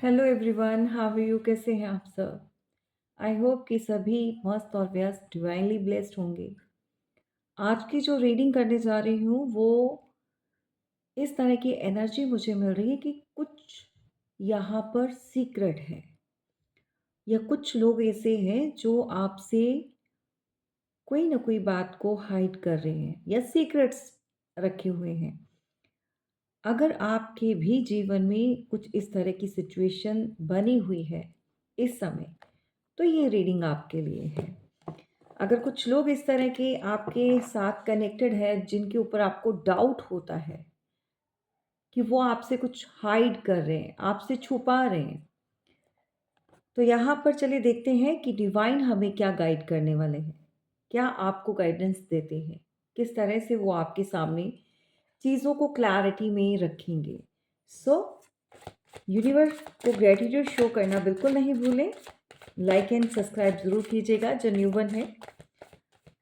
Hello everyone, how are you? कैसे हैं आप सब? आई होप कि सभी मस्त और व्यस्त डिवाइनली ब्लेस्ड होंगे। आज की जो रीडिंग करने जा रही हूँ वो इस तरह की एनर्जी मुझे मिल रही है कि कुछ यहाँ पर सीक्रेट है, या कुछ लोग ऐसे हैं जो आपसे कोई ना कोई बात को हाइड कर रहे हैं या सीक्रेट्स रखे हुए हैं। अगर आपके भी जीवन में कुछ इस तरह की सिचुएशन बनी हुई है इस समय, तो ये रीडिंग आपके लिए है। अगर कुछ लोग इस तरह के आपके साथ कनेक्टेड है जिनके ऊपर आपको डाउट होता है कि वो आपसे कुछ हाइड कर रहे हैं, आपसे छुपा रहे हैं, तो यहाँ पर चलिए देखते हैं कि डिवाइन हमें क्या गाइड करने वाले हैं। क्या आपको गाइडेंस देते हैं, किस तरह से वो आपके सामने चीज़ों को क्लैरिटी में रखेंगे। सो यूनिवर्स को ग्रेटिट्यूड शो करना बिल्कुल नहीं भूलें। लाइक एंड सब्सक्राइब ज़रूर कीजिएगा जो न्यू वन है,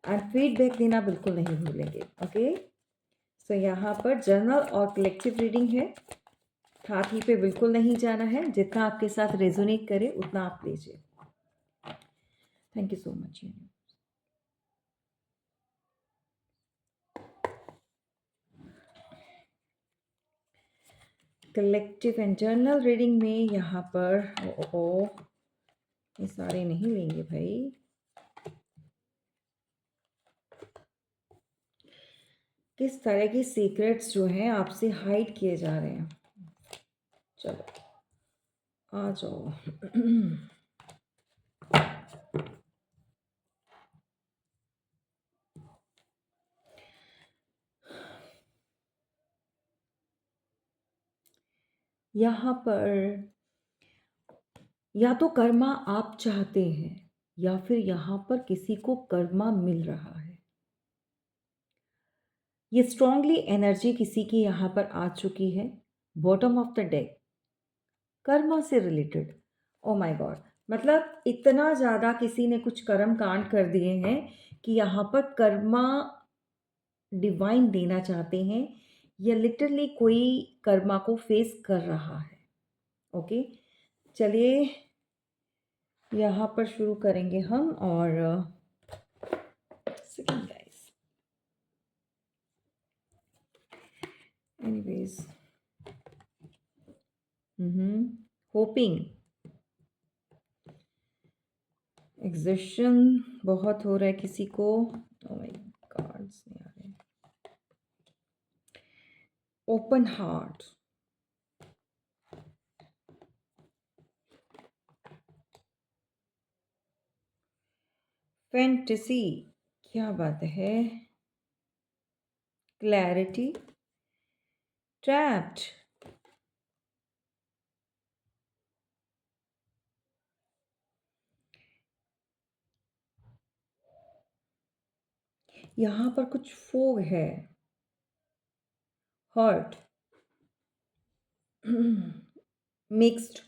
एंड फीडबैक देना बिल्कुल नहीं भूलेंगे। ओके, सो यहाँ पर जर्नल और कलेक्टिव रीडिंग है। ठाठी पे बिल्कुल नहीं जाना है, जितना आपके साथ रेजोनेट करे उतना आप लीजिए। Thank you so much. Collective and journal reading में यहाँ पर ये सारे नहीं लेंगे भाई। किस तरह के सीक्रेट्स जो हैं आपसे हाइड किए जा रहे हैं। चलो आ जाओ। यहाँ पर या तो कर्मा आप चाहते हैं, या फिर यहाँ पर किसी को कर्मा मिल रहा है। ये स्ट्रांगली एनर्जी किसी की यहाँ पर आ चुकी है। Bottom of the deck, Karma से रिलेटेड। ओ माय गॉड, मतलब इतना ज़्यादा किसी ने कुछ कर्म कांड कर दिए हैं कि यहाँ पर कर्मा डिवाइन देना चाहते हैं, या लिटरली कोई कर्मा को फेस कर रहा है। ओके, चलिए यहाँ पर शुरू करेंगे हम। और सेकंड गाइस, एनीवेज, होपिंग एग्जिशन बहुत हो रहा है किसी को। ओ माय कार्ड्स नहीं आ रहे। ओपन हार्ट, फैंटेसी, क्या बात है, क्लैरिटी, ट्रैप्ड, यहाँ पर कुछ फोग है, हर्ट, मिक्स्ड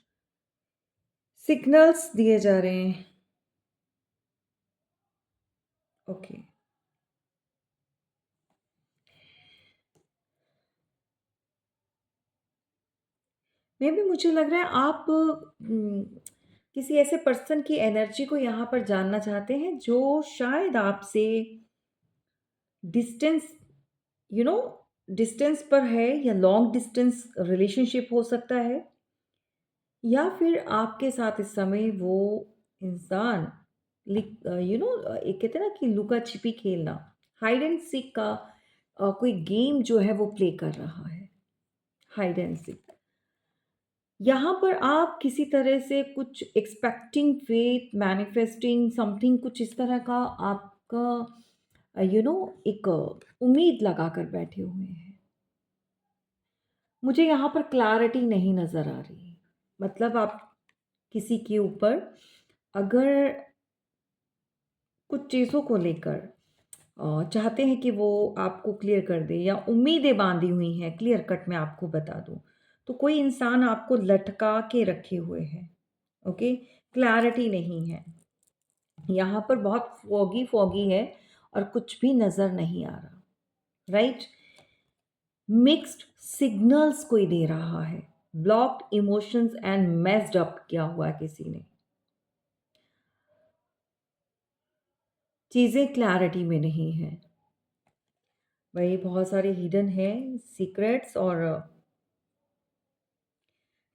सिग्नल्स दिए जा रहे हैं। ओके, मे भी मुझे लग रहा है आप किसी ऐसे पर्सन की एनर्जी को यहाँ पर जानना चाहते हैं जो शायद आपसे डिस्टेंस, यू नो डिस्टेंस पर है, या लॉन्ग डिस्टेंस रिलेशनशिप हो सकता है, या फिर आपके साथ इस समय वो इंसान एक कहते हैं ना कि लुका छिपी खेलना, हाइड एंड सीक का कोई गेम जो है वो प्ले कर रहा है। हाइड एंड सीक, यहाँ पर आप किसी तरह से कुछ एक्सपेक्टिंग फेथ मैनिफेस्टिंग समथिंग, कुछ इस तरह का आपका एक उम्मीद लगा कर बैठे हुए हैं। मुझे यहाँ पर क्लैरिटी नहीं नज़र आ रही। मतलब आप किसी के ऊपर अगर कुछ चीज़ों को लेकर चाहते हैं कि वो आपको क्लियर कर दे, या उम्मीदें बांधी हुई हैं, क्लियर कट मैं आपको बता दूं, तो कोई इंसान आपको लटका के रखे हुए है। ओके, क्लैरिटी नहीं है यहाँ पर, बहुत फॉगी फॉगी है और कुछ भी नज़र नहीं आ रहा। राइट, मिक्स्ड सिग्नल्स कोई दे रहा है। Blocked emotions and messed up किया हुआ है किसी ने। चीज़ें क्लैरिटी में नहीं है। वही बहुत सारे हिडन है सीक्रेट्स और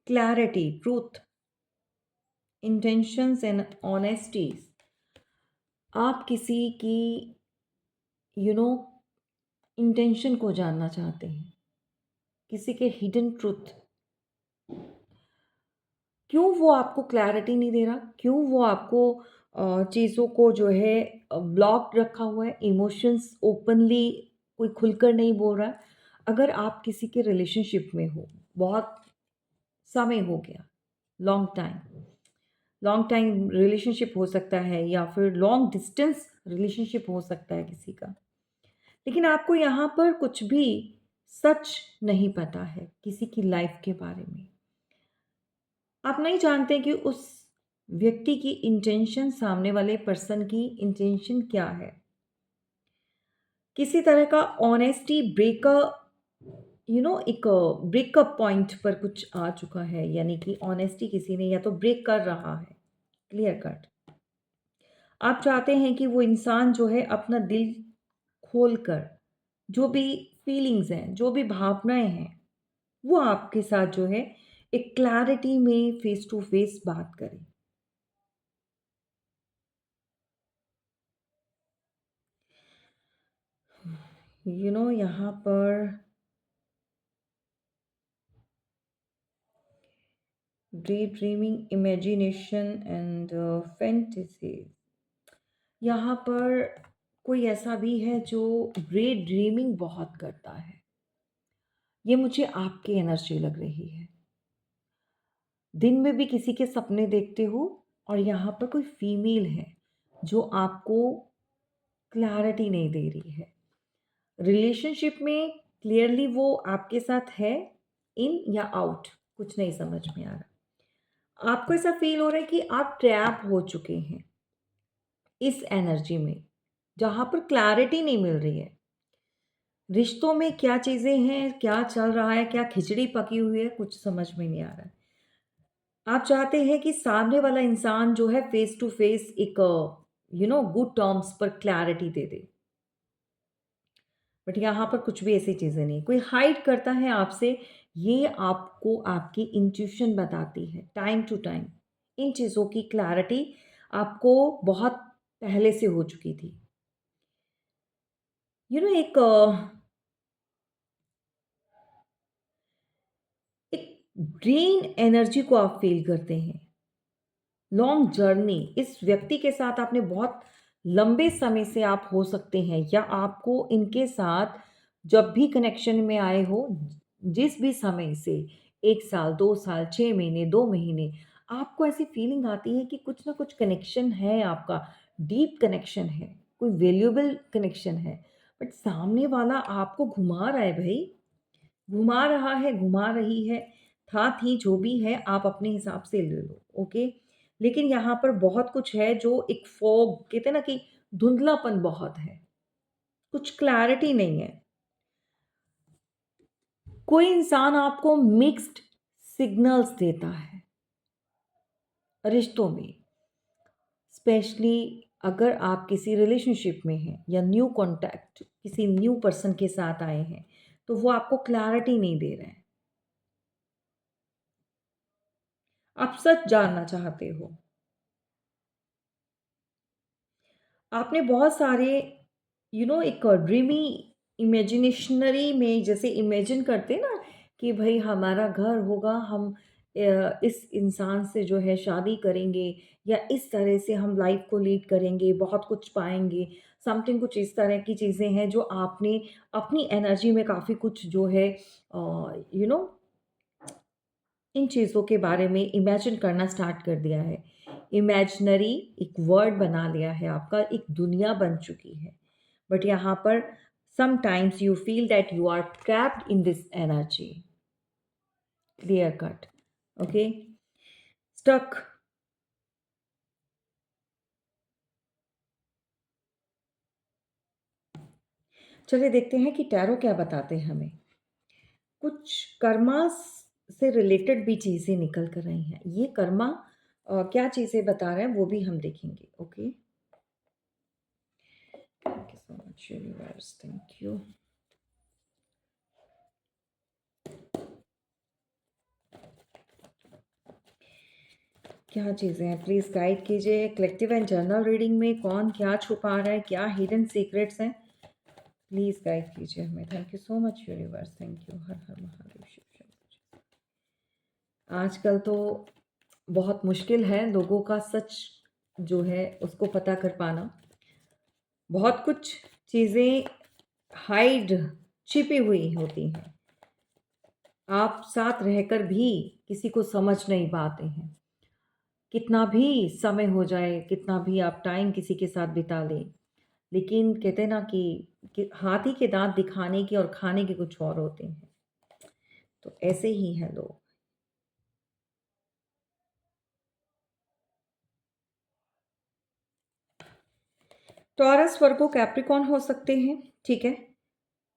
क्लैरिटी, ट्रूथ, इंटेंशंस एंड ऑनेस्टीज। आप किसी की यू नो इंटेंशन को जानना चाहते हैं, किसी के हिडन ट्रूथ। क्यों वो आपको क्लैरिटी नहीं दे रहा, क्यों वो आपको चीज़ों को जो है ब्लॉक रखा हुआ है, इमोशंस ओपनली कोई खुलकर नहीं बोल रहा है। अगर आप किसी के रिलेशनशिप में हो, बहुत समय हो गया, long time, long time relationship हो सकता है या फिर लॉन्ग डिस्टेंस रिलेशनशिप हो सकता है किसी का, लेकिन आपको यहाँ पर कुछ भी सच नहीं पता है किसी की लाइफ के बारे में। आप नहीं जानते कि उस व्यक्ति की इंटेंशन, सामने वाले पर्सन की इंटेंशन क्या है। किसी तरह का ऑनेस्टी एक ब्रेकअप पॉइंट पर कुछ आ चुका है, यानी कि ऑनेस्टी किसी ने या तो ब्रेक कर रहा है, क्लियर कट। आप चाहते हैं कि वो इंसान जो है अपना दिल खोलकर जो भी फीलिंग्स हैं, जो भी भावनाएं हैं, वो आपके साथ जो है एक क्लैरिटी में फेस टू फेस बात करे। यहाँ per day dreaming, imagination and fantasies. यहाँ पर कोई ऐसा भी है जो डे ड्रीमिंग बहुत करता है। ये मुझे आपकी एनर्जी लग रही है। दिन में भी किसी के सपने देखते हो और यहाँ पर कोई फीमेल है जो आपको क्लैरिटी नहीं दे रही है। रिलेशनशिप में क्लियरली वो आपके साथ है, इन या आउट, कुछ नहीं समझ में आ रहा। आपको ऐसा फील हो रहा है कि आप ट्रैप हो चुके हैं इस एनर्जी में, जहाँ पर क्लैरिटी नहीं मिल रही है। रिश्तों में क्या चीज़ें हैं, क्या चल रहा है, क्या खिचड़ी पकी हुई है, कुछ समझ में नहीं आ रहा है। आप चाहते हैं कि सामने वाला इंसान जो है फेस टू फेस एक गुड टर्म्स पर क्लैरिटी दे दे, बट यहाँ पर कुछ भी ऐसी चीज़ें नहीं, कोई हाइड करता है आपसे। ये आपको आपकी इंट्यूशन बताती है टाइम टू टाइम। इन चीज़ों की क्लैरिटी आपको बहुत पहले से हो चुकी थी। एक एक ड्रेन एनर्जी को आप फील करते हैं। लॉन्ग जर्नी, इस व्यक्ति के साथ आपने बहुत लंबे समय से आप हो सकते हैं, या आपको इनके साथ जब भी कनेक्शन में आए हो, जिस भी समय से, 1 साल, 2 साल, 6 महीने, 2 महीने, आपको ऐसी फीलिंग आती है कि कुछ ना कुछ कनेक्शन है आपका, डीप कनेक्शन है, कोई वैल्यूएबल कनेक्शन है। बट सामने वाला आपको घुमा रहा है भाई, घुमा रहा है, घुमा रही है, था थी जो भी है आप अपने हिसाब से ले लो, ओके। लेकिन यहाँ पर बहुत कुछ है जो एक फॉग कहते हैं ना, कि धुंधलापन बहुत है, कुछ क्लैरिटी नहीं है। कोई इंसान आपको मिक्स्ड सिग्नल्स देता है रिश्तों में, स्पेशली अगर आप किसी रिलेशनशिप में हैं या न्यू कॉन्टैक्ट किसी न्यू पर्सन के साथ आए हैं, तो वो आपको क्लैरिटी नहीं दे रहे हैं। आप सच जानना चाहते हो। आपने बहुत सारे एक ड्रीमी इमेजिनेशनरी में जैसे इमेजिन करते हैं ना, कि भाई हमारा घर होगा, हम इस इंसान से जो है शादी करेंगे, या इस तरह से हम लाइफ को लीड करेंगे, बहुत कुछ पाएंगे, समथिंग कुछ इस तरह की चीज़ें हैं जो आपने अपनी एनर्जी में काफ़ी कुछ जो है यू नो इन चीज़ों के बारे में इमेजिन करना स्टार्ट कर दिया है। इमेजिनरी एक वर्ड बना लिया है आपका, एक दुनिया बन चुकी है। बट यहाँ पर sometimes you feel that you are trapped in this energy, clear cut, okay, stuck. चलिए देखते हैं कि टैरो क्या बताते हैं हमें। कुछ कर्मास से रिलेटेड भी चीज़ें निकल कर आई हैं। ये कर्मा क्या चीज़ें बता रहा है वो भी हम देखेंगे। Okay, thank you so much universe, thank you. क्या चीज़ें हैं प्लीज़ गाइड कीजिए। कलेक्टिव एंड जनरल रीडिंग में कौन क्या छुपा रहा है, क्या हिडन सीक्रेट्स हैं, प्लीज़ गाइड कीजिए हमें। Thank you so much universe, thank you. हर हर महादेव, शिव शंकर। आजकल तो बहुत मुश्किल है लोगों का सच जो है उसको पता कर पाना। बहुत कुछ चीज़ें हाइड छिपी हुई होती हैं। आप साथ रहकर भी किसी को समझ नहीं पाते हैं। कितना भी समय हो जाए, कितना भी आप टाइम किसी के साथ बिता लें, लेकिन कहते हैं ना कि हाथी के दाँत दिखाने के और खाने के कुछ और होते हैं। तो ऐसे ही हैं लोग। टॉरस, वर्गो, कैप्रिकॉर्न हो सकते हैं, ठीक है?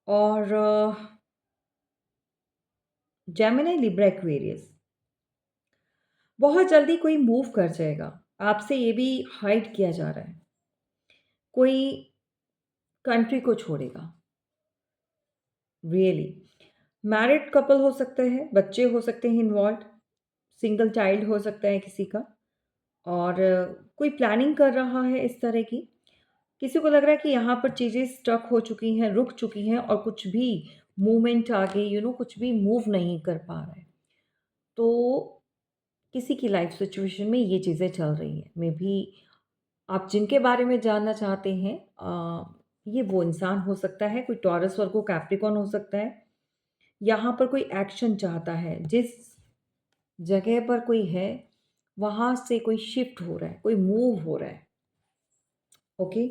और जेमिनी, लिब्रा, एक्वेरियस। बहुत जल्दी कोई मूव कर जाएगा। आपसे ये भी हाइड किया जा रहा है। कोई कंट्री को छोड़ेगा, रियली। मैरिड कपल हो सकते हैं, बच्चे हो सकते हैं इन्वॉल्व्ड, सिंगल चाइल्ड हो सकता है किसी का, और कोई प्लानिंग कर रहा है इस तरह की। किसी को लग रहा है कि यहाँ पर चीज़ें स्टक हो चुकी हैं, रुक चुकी हैं और कुछ भी मूवमेंट आगे कुछ भी मूव नहीं कर पा रहा है। तो किसी की लाइफ सिचुएशन में ये चीज़ें चल रही हैं। मे बी आप जिनके बारे में जानना चाहते हैं ये वो इंसान हो सकता है, कोई टॉरस, वर्गो, कैप्रिकॉर्न हो सकता है। यहाँ पर कोई एक्शन चाहता है, जिस जगह पर कोई है, वहाँ से कोई शिफ्ट हो रहा है, कोई मूव हो रहा है, ओके?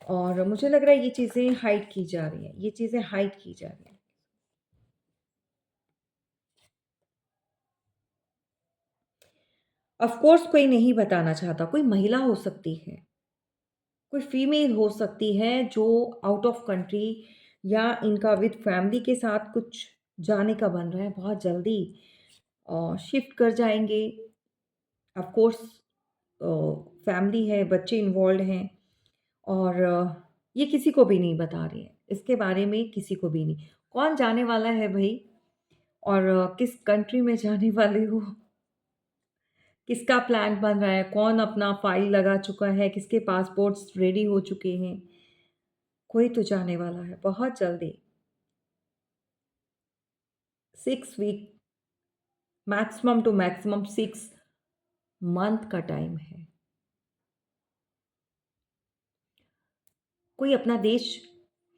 और मुझे लग रहा है ये चीज़ें हाइड की जा रही हैं, ये चीज़ें हाइड की जा रही हैं। ऑफ़ कोर्स कोई नहीं बताना चाहता, कोई महिला हो सकती है, कोई फीमेल हो सकती है जो आउट ऑफ कंट्री या इनका विद फैमिली के साथ कुछ जाने का बन रहा है, बहुत जल्दी शिफ्ट कर जाएँगे। ऑफ़ कोर्स फैमिली है, बच्चे इन्वॉल्व्ड हैं और ये किसी को भी नहीं बता रही हैं, इसके बारे में किसी को भी नहीं। कौन जाने वाला है भई और किस कंट्री में जाने वाले हो? किसका प्लान बन रहा है? कौन अपना फ़ाइल लगा चुका है? किसके पासपोर्ट्स रेडी हो चुके हैं? कोई तो जाने वाला है बहुत जल्दी। 6 week, maximum to maximum 6 month का टाइम है। कोई अपना देश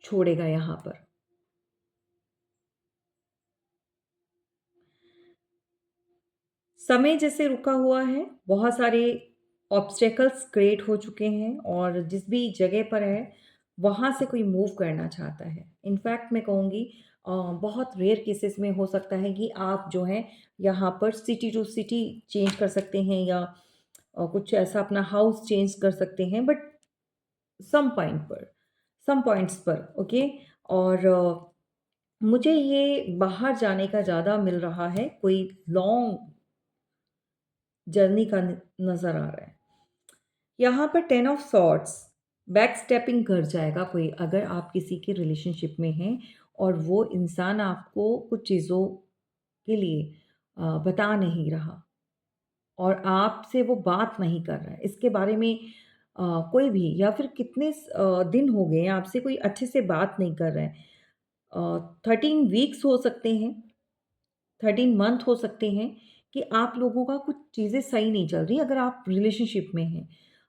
छोड़ेगा यहाँ पर। समय जैसे रुका हुआ है, बहुत सारे ऑब्स्टेकल्स क्रिएट हो चुके हैं और जिस भी जगह पर है, वहाँ से कोई मूव करना चाहता है। इनफैक्ट मैं कहूँगी बहुत रेयर केसेस में हो सकता है कि आप जो हैं, यहाँ पर सिटी टू सिटी चेंज कर सकते हैं या कुछ ऐसा अपना हाउस चेंज कर सकते हैं, बट सम पॉइंट पर, सम पॉइंट्स पर, ओके? और मुझे ये बाहर जाने का ज़्यादा मिल रहा है, कोई लॉन्ग जर्नी का नज़र आ रहा है। यहाँ पर 10 ऑफ सॉर्ड्स, बैक स्टेपिंग कर जाएगा कोई, अगर आप किसी के रिलेशनशिप में हैं और वो इंसान आपको कुछ चीज़ों के लिए बता नहीं रहा और आपसे वो बात नहीं कर रहा है। इसके बारे में कोई भी या फिर कितने दिन हो गए हैं आपसे कोई अच्छे से बात नहीं कर रहा है। 13 वीक्स हो सकते हैं, 13 मंथ हो सकते हैं कि आप लोगों का कुछ चीज़ें सही नहीं चल रही अगर आप रिलेशनशिप में हैं।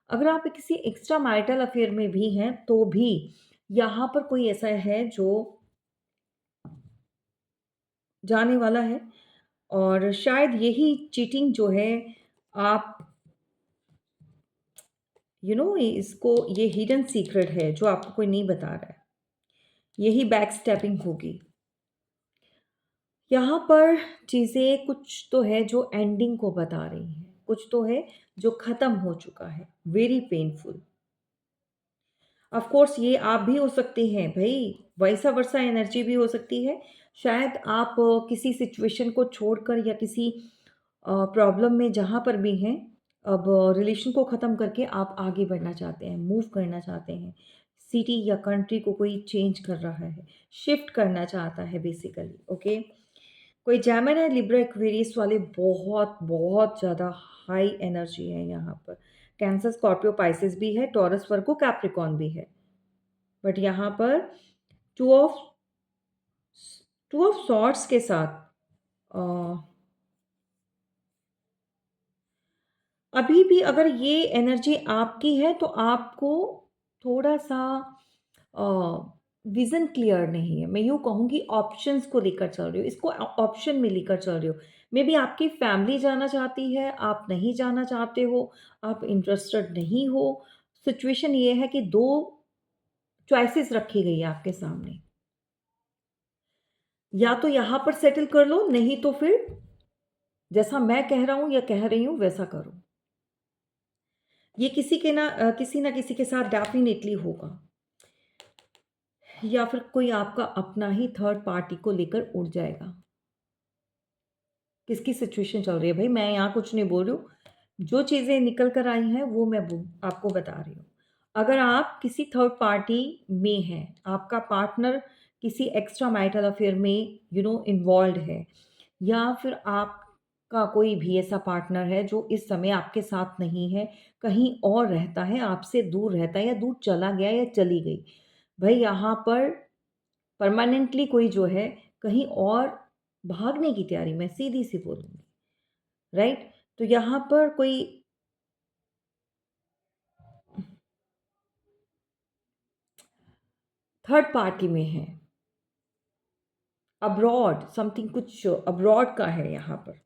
अगर आप किसी एक्स्ट्रा मैरिटल अफ़ेयर में भी हैं तो भी यहाँ पर कोई ऐसा है जो जाने वाला है और शायद यही चीटिंग जो है आप इसको ये हिडन सीक्रेट है जो आपको कोई नहीं बता रहा है। यही बैक स्टेपिंग होगी। यहाँ पर चीज़ें कुछ तो है जो एंडिंग को बता रही हैं, कुछ तो है जो ख़त्म हो चुका है, वेरी पेनफुल। ऑफ़ कोर्स ये आप भी हो सकते हैं भई, वाइसा वर्सा एनर्जी भी हो सकती है शायद आप किसी सिचुएशन को छोड़कर या किसी प्रॉब्लम में जहाँ पर भी हैं, अब रिलेशन को ख़त्म करके आप आगे बढ़ना चाहते हैं, मूव करना चाहते हैं। सिटी या कंट्री को कोई चेंज कर रहा है, शिफ्ट करना चाहता है बेसिकली, ओके? कोई जेमिनी, लिब्रा, एक्वेरियस वाले बहुत, बहुत ज़्यादा हाई एनर्जी है यहाँ पर। कैंसर, स्कॉर्पियो, पाइसेस भी है, टॉरस, वर्गो, कैप्रिकॉर्न भी है। बट यहाँ पर two of two of swords के साथ अ, अभी भी अगर ये एनर्जी आपकी है तो आपको थोड़ा-सा अ, विज़न क्लियर नहीं है। मैं यूँ कहूँगी ऑप्शंस को लेकर चल रही हो, इसको ऑप्शन में लेकर चल रहे हो। मेबी आपकी फैमिली जाना चाहती है, आप नहीं जाना चाहते हो, आप इंटरेस्टेड नहीं हो। सिचुएशन ये है कि 2 चॉइसेस रखी गई है आपके सामने। या तो यहाँ पर सेटल कर लो, नहीं तो फिर जैसा मैं कह रहा हूँ या कह रही हूँ वैसा करो। ये किसी ना किसी के साथ डेफ़िनेटली होगा, या फिर कोई आपका अपना ही थर्ड पार्टी को लेकर उड़ जाएगा। किसकी सिचुएशन चल रही है भाई, मैं यहाँ कुछ नहीं बोल रही हूँ। जो चीज़ें निकल कर आई हैं वो मैं आपको बता रही हूँ। अगर आप किसी थर्ड पार्टी में हैं, आपका पार्टनर किसी एक्स्ट्रा मैरिटल अफेयर में इन्वॉल्व्ड है, या फिर आपका कोई भी ऐसा पार्टनर है जो इस समय आपके साथ नहीं है, कहीं और रहता है, आपसे दूर रहता है या दूर चला गया या चली गई। भई यहाँ पर परमानेंटली कोई जो है कहीं और भागने की तैयारी, मैं सीधी-सी बोलूँगी, राइट? तो यहाँ पर कोई थर्ड पार्टी में है, अब्रॉड समथिंग, कुछ अब्रॉड का है यहाँ पर।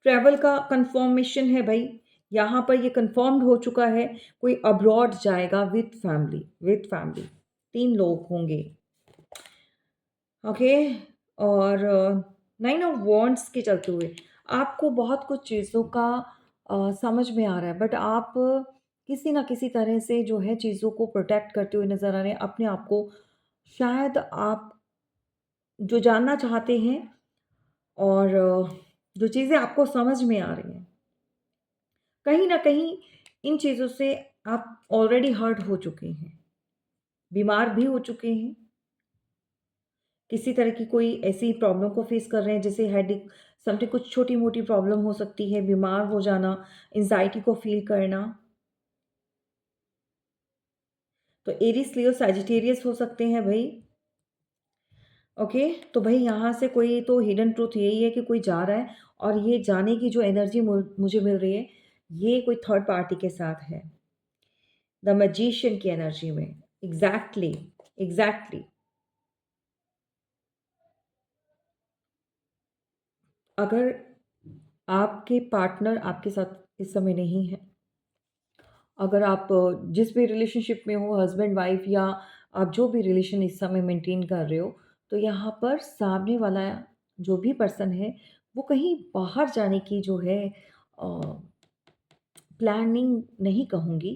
ट्रैवल का कन्फर्मेशन है भई, यहाँ पर ये कन्फर्म्ड हो चुका है, कोई अब्रॉड जाएगा विथ फैमिली, 3 लोग होंगे, ओके? और 9 ऑफ वांड्स के चलते हुए आपको बहुत कुछ चीज़ों का समझ में आ रहा है, बट आप किसी न किसी तरह से जो है चीज़ों को प्रोटेक्ट करते हुए नज़र आ रहे हैं, अपने आप को। शायद आप जो जानना चाहते हैं और जो चीज़ें आपको समझ में आ रही हैं, कहीं न कहीं इन चीज़ों से आप ऑलरेडी हर्ट हो चुके हैं, बीमार भी हो चुके हैं। किसी तरह की कोई ऐसी प्रॉब्लम को फेस कर रहे हैं जैसे हेडेक, समथिंग, कुछ छोटी-मोटी प्रॉब्लम हो सकती है, बीमार हो जाना, एंग्ज़ायटी को फ़ील करना। तो एरीज़, लियो, सैजिटेरियस हो सकते हैं भई, ओके? तो भई यहाँ से कोई तो हिडन ट्रुथ यही है कि कोई जा रहा है, और ये जाने की जो एनर्जी मुझे मिल रही है, ये कोई थर्ड पार्टी के साथ है। द मैजिशियन की एनर्जी में। Exactly, exactly. अगर आपके पार्टनर आपके साथ इस समय नहीं है, अगर आप जिस भी रिलेशनशिप में हो, हस्बैंड वाइफ, या आप जो भी रिलेशन इस समय मेंटेन कर रहे हो, तो यहाँ पर सामने वाला जो भी पर्सन है वो कहीं बाहर जाने की जो है प्लानिंग नहीं कहूँगी,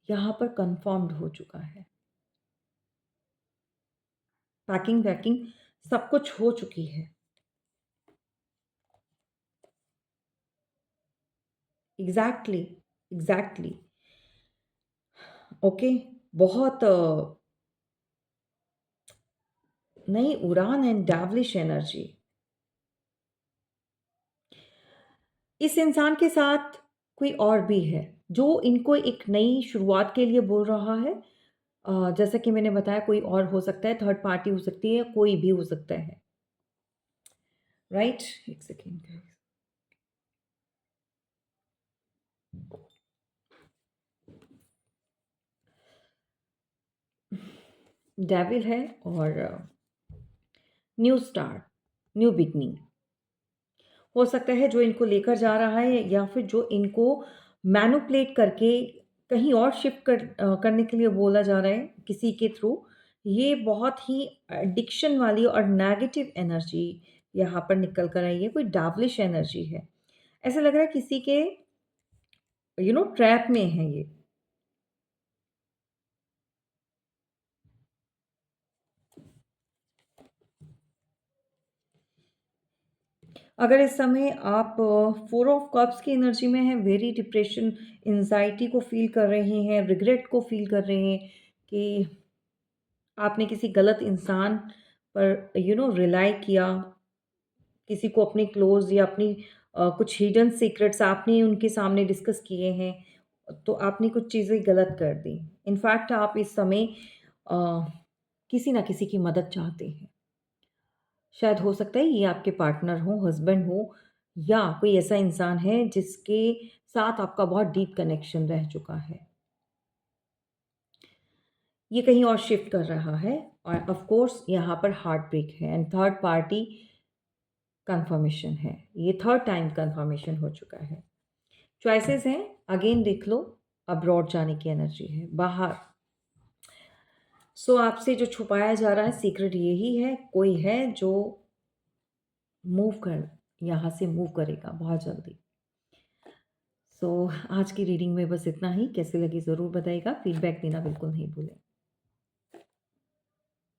यहाँ पर कंफर्म्ड हो चुका है। पैकिंग वैकिंग सब कुछ हो चुकी है। Exactly, exactly, okay. बहुत नई उड़ान एंड डैवलिश एनर्जी इस इंसान के साथ कोई और भी है जो इनको एक नई शुरुआत के लिए बोल रहा है। जैसा कि मैंने बताया, कोई और हो सकता है, थर्ड पार्टी हो सकती है, कोई भी हो सकता है, राइट? एक सेकेंड। डेविल है, और न्यू स्टार्ट, न्यू बिगनिंग हो सकता है, जो इनको लेकर जा रहा है या फिर जो इनको मैनिपुलेट करके कहीं और शिफ्ट करने के लिए बोला जा रहा है किसी के थ्रू। ये बहुत ही एडिक्शन वाली और नेगेटिव एनर्जी यहाँ पर निकल कर आई है, कोई डावलिश एनर्जी है। ऐसा लग रहा है किसी के ट्रैप में है ये। अगर इस समय आप 4 ऑफ कप्स की एनर्जी में हैं, वेरी डिप्रेशन, एंग्ज़ायटी को फ़ील कर रहे हैं, रिग्रेट को फ़ील कर रहे हैं कि आपने किसी गलत इंसान पर रिलाई किया, किसी को अपने क्लोज़ या अपनी कुछ हिडन सीक्रेट्स आपने उनके सामने डिस्कस किए हैं, तो आपने कुछ चीज़ें गलत कर दी। इनफैक्ट आप इस समय अ, किसी न किसी की मदद चाहते हैं। शायद हो सकता है ये आपके पार्टनर हो, हस्बैंड हो या कोई ऐसा इंसान है जिसके साथ आपका बहुत डीप कनेक्शन रह चुका है। ये कहीं और शिफ्ट कर रहा है और ऑफ कोर्स यहाँ पर हार्ट ब्रेक है एंड थर्ड पार्टी कन्फर्मेशन है। ये थर्ड टाइम कन्फर्मेशन हो चुका है। चॉइसेस हैं, अगेन देख लो, अब्रॉड जाने की एनर्जी है, बाहर। सो आपसे जो छुपाया जा रहा है सीक्रेट यही है, कोई है जो मूव कर यहाँ से मूव करेगा बहुत जल्दी। सो आज की रीडिंग में बस इतना ही। कैसी लगी ज़रूर बताइएगा, फीडबैक देना बिल्कुल नहीं भूलें।